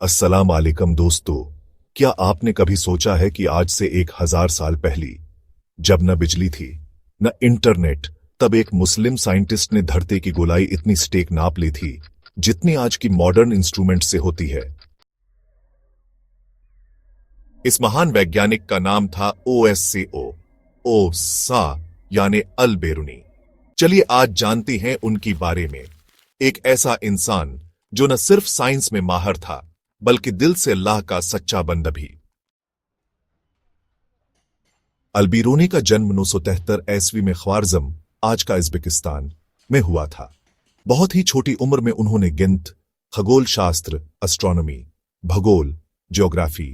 अस्सलाम वालेकुम दोस्तों, क्या आपने कभी सोचा है कि आज से 1000 साल पहले जब न बिजली थी न इंटरनेट, तब एक मुस्लिम साइंटिस्ट ने धरती की गोलाई इतनी स्टेक नाप ली थी जितनी आज की मॉडर्न इंस्ट्रूमेंट से होती है। इस महान वैज्ञानिक का नाम था ओ सा यानी अल बेरूनी। चलिए आज जानते हैं उनकी बारे में। एक ऐसा इंसान जो न सिर्फ साइंस में माहिर था बल्कि दिल से अल्लाह का सच्चा बंदा भी। अल बेरूनी का जन्म 973 ईस्वी में ख्वारज़म, आज का उज़्बेकिस्तान में हुआ था। बहुत ही छोटी उम्र में उन्होंने गणित, खगोल शास्त्र, एस्ट्रोनॉमी, भूगोल, ज्योग्राफी,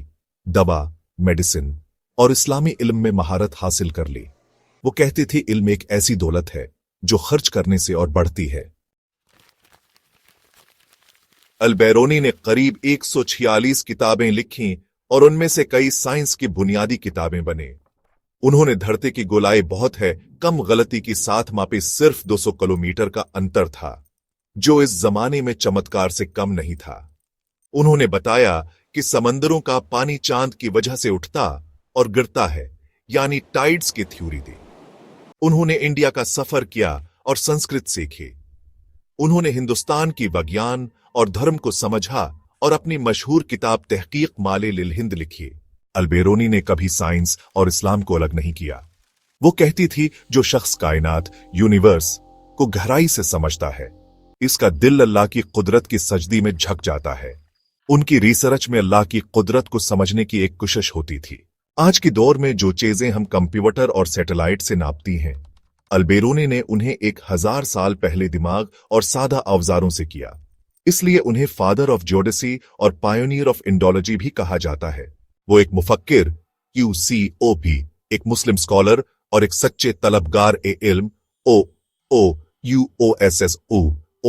दवा, मेडिसिन और इस्लामी इल्म में महारत हासिल कर ली। वो कहते थे इल्म एक ऐसी दौलत है जो खर्च करने से और बढ़ती है। अल बेरूनी ने करीब 146 किताबें लिखीं और उनमें से कई साइंस की बुनियादी किताबें बने। उन्होंने धरती की गोलाई बहुत है कम गलती की साथ मापी सिर्फ 200 किलोमीटर का अंतर था, जो इस जमाने में चमत्कार से कम नहीं था। उन्होंने बताया कि समंदरों का पानी चांद की वजह से उठता और गिरता है, यानी टाइड्स की थ्योरी दी। उन्होंने इंडिया का सफर किया और संस्कृत सीखी। उन्होंने हिंदुस्तान की विज्ञान और धर्म को समझा और अपनी मशहूर किताब तहकीक माले लिल हिंद लिखी। अल बेरूनी ने कभी साइंस और इस्लाम को अलग नहीं किया। वो कहती थी जो शख्स कायनात, यूनिवर्स को गहराई से समझता है, इसका दिल अल्लाह की कुदरत की सजदी में झक जाता है। उनकी रिसर्च में अल्लाह की कुदरत को समझने की एक कोशिश होती थी। आज के दौर में जो चीजें हम कंप्यूटर और सैटेलाइट से नापती हैं, अल बेरूनी ने उन्हें 1000 साल पहले दिमाग और सादा औजारों से किया। इसलिए उन्हें फादर ऑफ ज्योडेसी और पायोनियर ऑफ इंडोलॉजी भी कहा जाता है। वो एक मुफक्किर, QCOP, एक मुस्लिम स्कॉलर और एक सच्चे तलबगार ए इल्म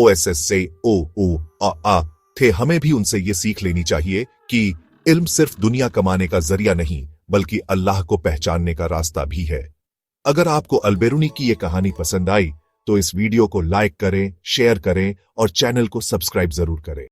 OSS से थे। हमें भी उनसे ये सीख लेनी चाहिए कि इल्म सिर्फ दुनिया कमाने का जरिया नहीं बल्कि अल्लाह को पहचानने का रास्ता भी है। अगर आपको अल बेरूनी की ये कहानी पसंद आई तो इस वीडियो को लाइक करें, शेयर करें और चैनल को सब्सक्राइब जरूर करें।